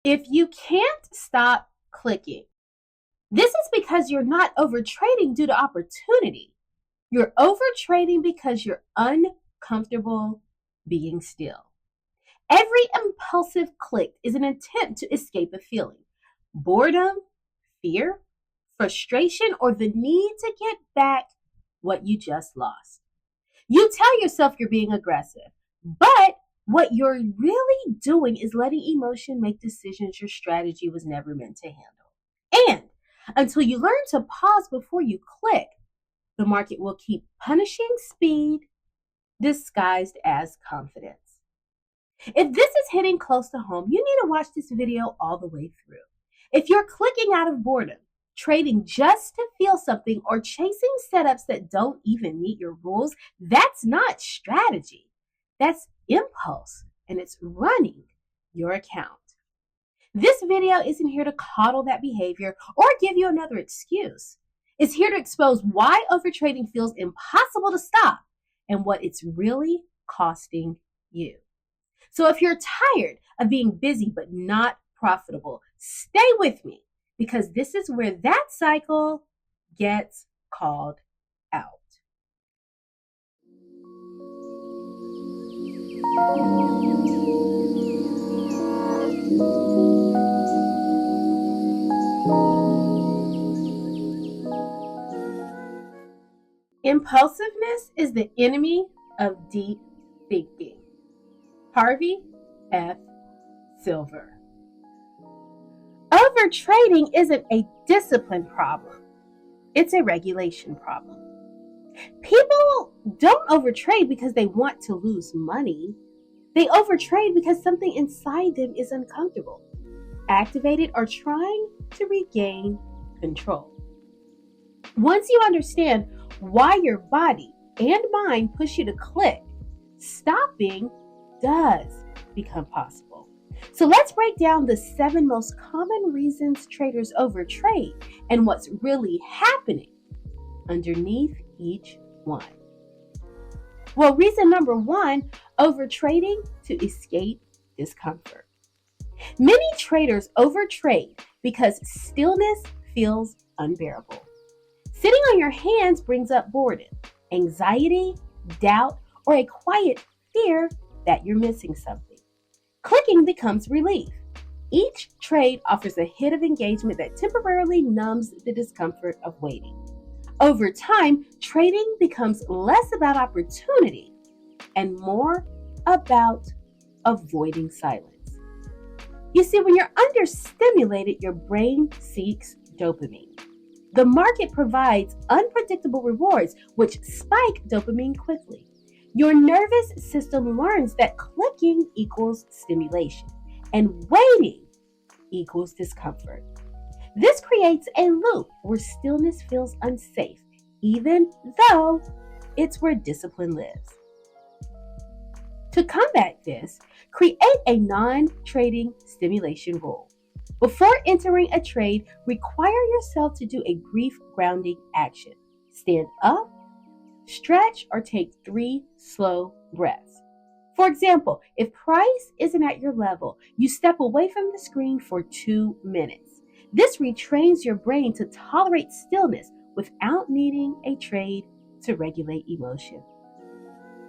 If you can't stop clicking, this is because you're not overtrading due to opportunity. You're overtrading because you're uncomfortable being still. Every impulsive click is an attempt to escape a feeling. Boredom, fear, frustration, or the need to get back what you just lost. You tell yourself you're being aggressive, but what you're really doing is letting emotion make decisions your strategy was never meant to handle. And until you learn to pause before you click, the market will keep punishing speed disguised as confidence. If this is hitting close to home, you need to watch this video all the way through. If you're clicking out of boredom, trading just to feel something, or chasing setups that don't even meet your rules, that's not strategy. That's impulse, and it's running your account. This video isn't here to coddle that behavior or give you another excuse. It's here to expose why overtrading feels impossible to stop and what it's really costing you. So if you're tired of being busy but not profitable, stay with me, because this is where that cycle gets called out. Impulsiveness is the enemy of deep thinking. Harvey F. Silver. Overtrading isn't a discipline problem. It's a regulation problem. People don't overtrade because they want to lose money. They overtrade because something inside them is uncomfortable, activated, or trying to regain control. Once you understand why your body and mind push you to click, stopping does become possible. So let's break down the 7 most common reasons traders overtrade and what's really happening underneath each one. Well, reason number 1, overtrading to escape discomfort. Many traders overtrade because stillness feels unbearable. Sitting on your hands brings up boredom, anxiety, doubt, or a quiet fear that you're missing something. Clicking becomes relief. Each trade offers a hit of engagement that temporarily numbs the discomfort of waiting. Over time, trading becomes less about opportunity and more about avoiding silence. You see, when you're understimulated, your brain seeks dopamine. The market provides unpredictable rewards, which spike dopamine quickly. Your nervous system learns that clicking equals stimulation and waiting equals discomfort. This creates a loop where stillness feels unsafe, even though it's where discipline lives. To combat this, create a non-trading stimulation rule. Before entering a trade, require yourself to do a brief grounding action. Stand up, stretch, or take 3 slow breaths. For example, if price isn't at your level, you step away from the screen for 2 minutes. This retrains your brain to tolerate stillness without needing a trade to regulate emotion.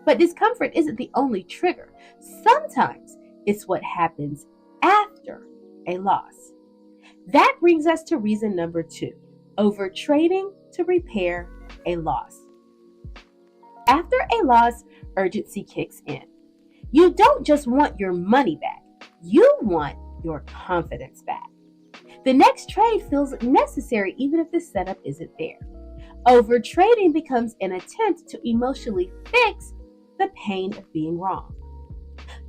But discomfort isn't the only trigger. Sometimes it's what happens after a loss. That brings us to reason number 2, overtrading to repair a loss. After a loss, urgency kicks in. You don't just want your money back, you want your confidence back. The next trade feels necessary even if the setup isn't there. Overtrading becomes an attempt to emotionally fix the pain of being wrong.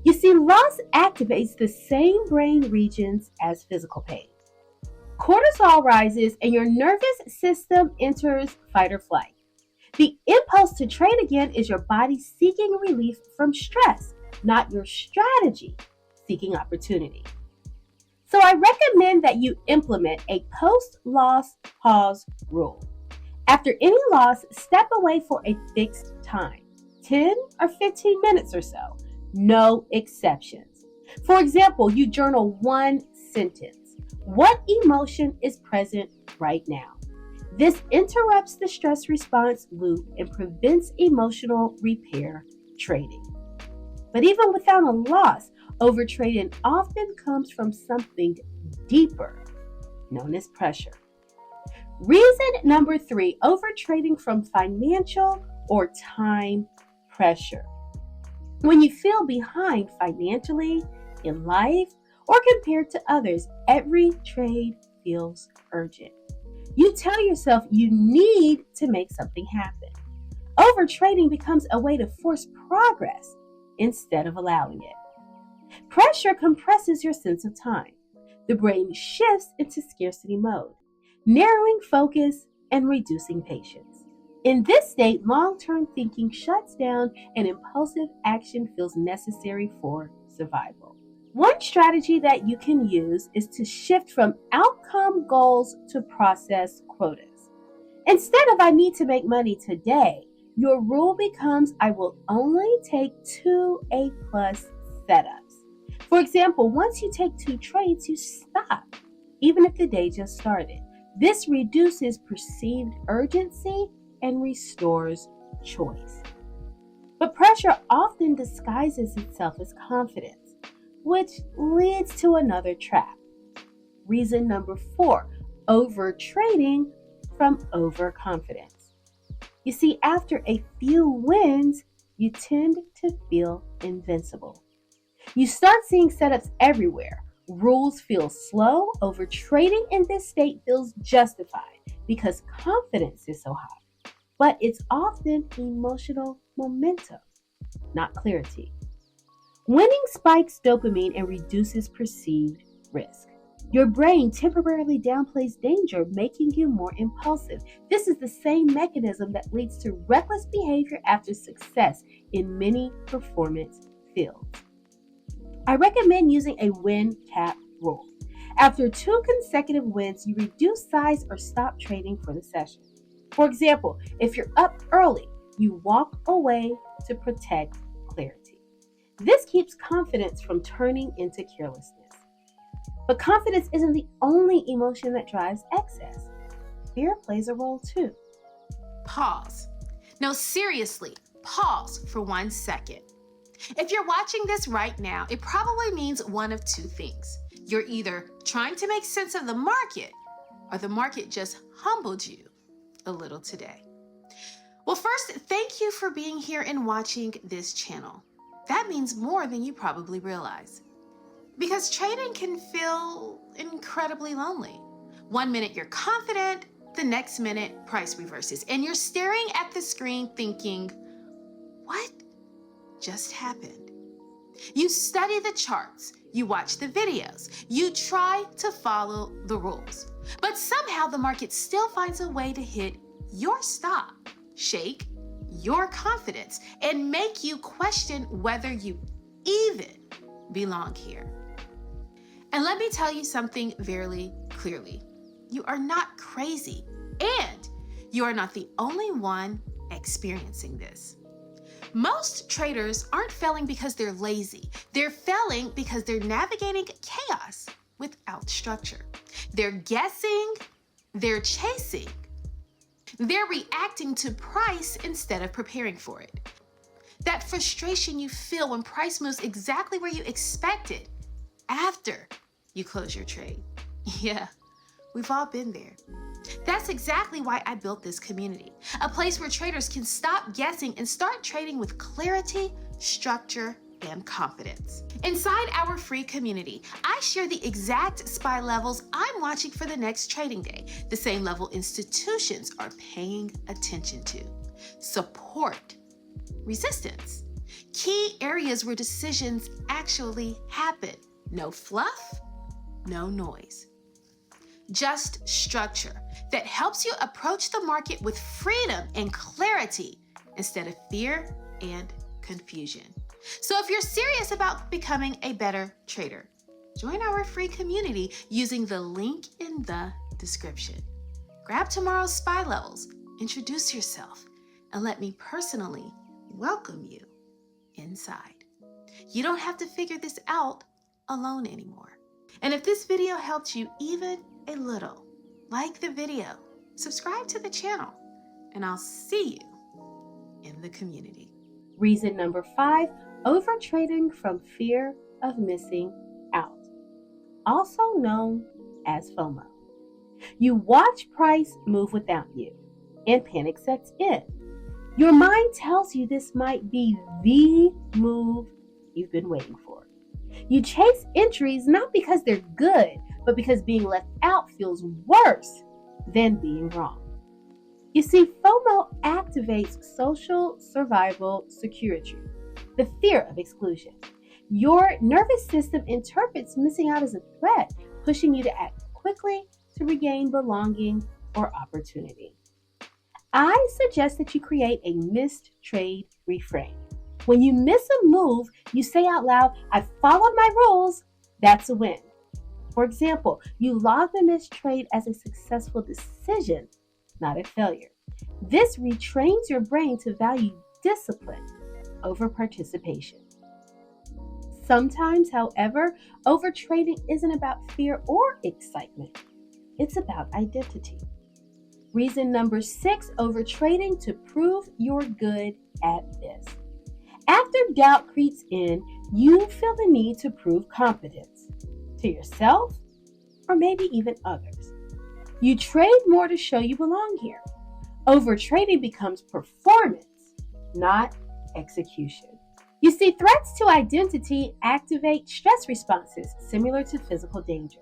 You see, loss activates the same brain regions as physical pain. Cortisol rises and your nervous system enters fight or flight. The impulse to trade again is your body seeking relief from stress, not your strategy seeking opportunity. So I recommend that you implement a post-loss pause rule. After any loss, step away for a fixed time, 10 or 15 minutes or so, no exceptions. For example, you journal 1 sentence. What emotion is present right now? This interrupts the stress response loop and prevents emotional repair trading. But even without a loss, overtrading often comes from something deeper, known as pressure. Reason number 3, overtrading from financial or time pressure. When you feel behind financially, in life, or compared to others, every trade feels urgent. You tell yourself you need to make something happen. Overtrading becomes a way to force progress instead of allowing it. Pressure compresses your sense of time. The brain shifts into scarcity mode, narrowing focus and reducing patience. In this state, long-term thinking shuts down and impulsive action feels necessary for survival. One strategy that you can use is to shift from outcome goals to process quotas. Instead of I need to make money today, your rule becomes I will only take 2 A+ setups. For example, once you take 2 trades, you stop, even if the day just started. This reduces perceived urgency and restores choice. But pressure often disguises itself as confidence, which leads to another trap. Reason number 4, overtrading from overconfidence. You see, after a few wins, you tend to feel invincible. You start seeing setups everywhere. Rules feel slow. Overtrading in this state feels justified because confidence is so high. But it's often emotional momentum, not clarity. Winning spikes dopamine and reduces perceived risk. Your brain temporarily downplays danger, making you more impulsive. This is the same mechanism that leads to reckless behavior after success in many performance fields. I recommend using a win cap rule. After 2 consecutive wins, you reduce size or stop trading for the session. For example, if you're up early, you walk away to protect clarity. This keeps confidence from turning into carelessness. But confidence isn't the only emotion that drives excess. Fear plays a role too. Pause. No, seriously, pause for 1 second. If you're watching this right now, it probably means one of 2 things. You're either trying to make sense of the market, or the market just humbled you a little today. Well, first, thank you for being here and watching this channel. That means more than you probably realize. Because trading can feel incredibly lonely. 1 minute you're confident, the next minute price reverses, and you're staring at the screen thinking, what just happened? You study the charts, you watch the videos, you try to follow the rules, but somehow the market still finds a way to hit your stop, shake your confidence, and make you question whether you even belong here. And let me tell you something very clearly. You are not crazy, and you are not the only one experiencing this. Most traders aren't failing because they're lazy. They're failing because they're navigating chaos without structure. They're guessing, they're chasing, they're reacting to price instead of preparing for it. That frustration you feel when price moves exactly where you expected after you close your trade. Yeah, we've all been there. That's exactly why I built this community, a place where traders can stop guessing and start trading with clarity, structure, and confidence. Inside our free community, I share the exact SPY levels I'm watching for the next trading day, the same level institutions are paying attention to. Support, resistance, key areas where decisions actually happen. No fluff, no noise. Just structure that helps you approach the market with freedom and clarity instead of fear and confusion. So if you're serious about becoming a better trader, join our free community using the link in the description. Grab tomorrow's SPY levels, introduce yourself, and let me personally welcome you inside. You don't have to figure this out alone anymore. And if this video helped you even a little, like the video, subscribe to the channel, and I'll see you in the community. Reason number 5, overtrading from fear of missing out, also known as FOMO. You watch price move without you, and panic sets in. Your mind tells you this might be the move you've been waiting for. You chase entries not because they're good, but because being left out feels worse than being wrong. You see, FOMO activates social survival security, the fear of exclusion. Your nervous system interprets missing out as a threat, pushing you to act quickly to regain belonging or opportunity. I suggest that you create a missed trade reframe. When you miss a move, you say out loud, "I followed my rules." That's a win. For example, you log the missed trade as a successful decision, not a failure. This retrains your brain to value discipline over participation. Sometimes, however, overtrading isn't about fear or excitement. It's about identity. Reason number 6, overtrading to prove you're good at this. After doubt creeps in, you feel the need to prove competence to yourself or maybe even others. You trade more to show you belong here. Overtrading becomes performance, not execution. You see, threats to identity activate stress responses similar to physical danger.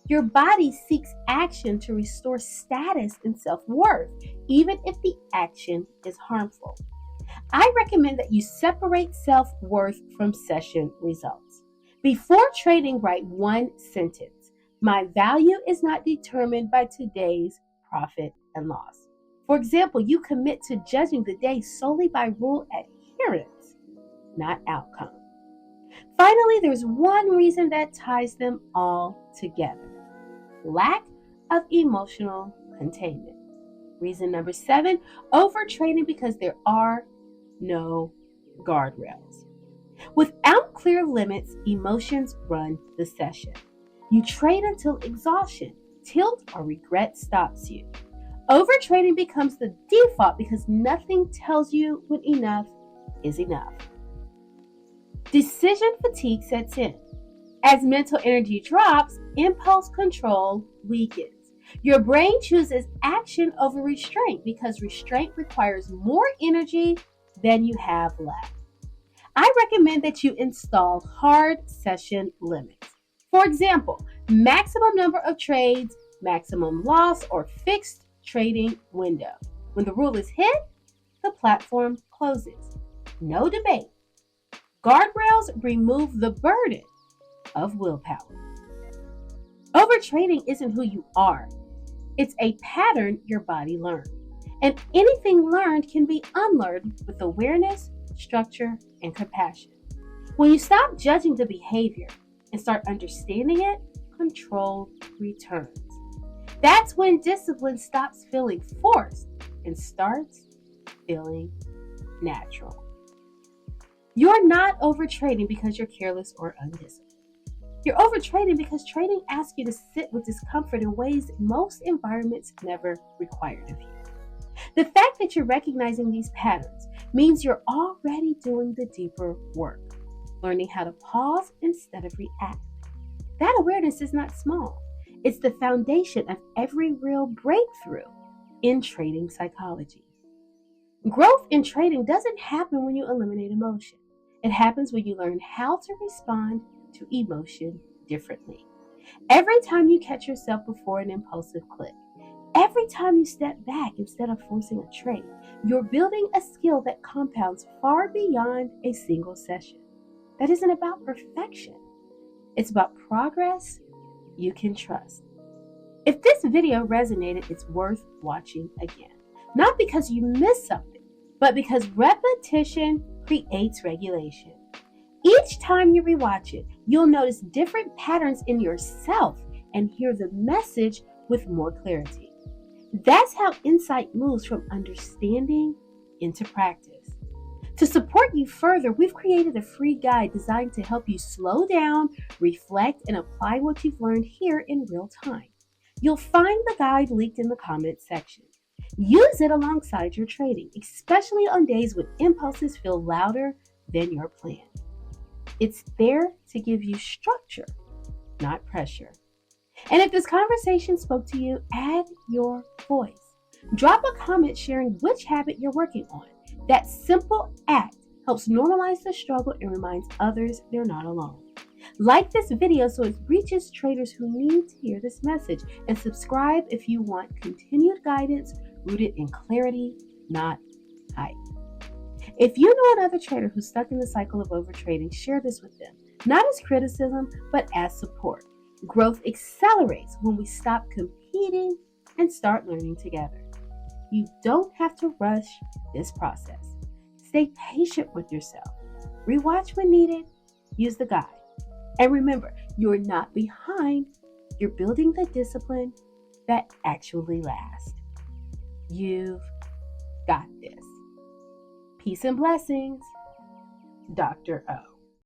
Your body seeks action to restore status and self-worth, even if the action is harmful. I recommend that you separate self-worth from session results. Before trading, write one sentence: "My value is not determined by today's profit and loss." For example, you commit to judging the day solely by rule adherence, not outcome. Finally, there's one reason that ties them all together: lack of emotional containment. Reason number 7, overtrading because there are no guardrails. Without clear limits, emotions run the session. You trade until exhaustion, tilt, or regret stops you. Overtrading becomes the default because nothing tells you when enough is enough. Decision fatigue sets in. As mental energy drops, impulse control weakens. Your brain chooses action over restraint because restraint requires more energy than you have left. I recommend that you install hard session limits. For example, maximum number of trades, maximum loss, or fixed trading window. When the rule is hit, the platform closes. No debate. Guardrails remove the burden of willpower. Overtrading isn't who you are. It's a pattern your body learned. And anything learned can be unlearned with awareness, structure, and compassion. When you stop judging the behavior and start understanding it, control returns. That's when discipline stops feeling forced and starts feeling natural. You're not overtrading because you're careless or undisciplined. You're overtrading because trading asks you to sit with discomfort in ways most environments never required of you. The fact that you're recognizing these patterns means you're already doing the deeper work, learning how to pause instead of react. That awareness is not small. It's the foundation of every real breakthrough in trading psychology. Growth in trading doesn't happen when you eliminate emotion. It happens when you learn how to respond to emotion differently. Every time you catch yourself before an impulsive click, every time you step back instead of forcing a trade, you're building a skill that compounds far beyond a single session. That isn't about perfection. It's about progress you can trust. If this video resonated, it's worth watching again. Not because you missed something, but because repetition creates regulation. Each time you rewatch it, you'll notice different patterns in yourself and hear the message with more clarity. That's how insight moves from understanding into practice. To support you further, we've created a free guide designed to help you slow down, reflect, and apply what you've learned here in real time. You'll find the guide linked in the comments section. Use it alongside your trading, especially on days when impulses feel louder than your plan. It's there to give you structure, not pressure. And if this conversation spoke to you, add your voice. Drop a comment sharing which habit you're working on. That simple act helps normalize the struggle and reminds others they're not alone. Like this video so it reaches traders who need to hear this message, and subscribe if you want continued guidance rooted in clarity, not hype. If you know another trader who's stuck in the cycle of overtrading, share this with them, not as criticism, but as support. Growth accelerates when we stop competing and start learning together. You don't have to rush this process. Stay patient with yourself. Rewatch when needed. Use the guide. And remember, you're not behind. You're building the discipline that actually lasts. You've got this. Peace and blessings, Dr. O.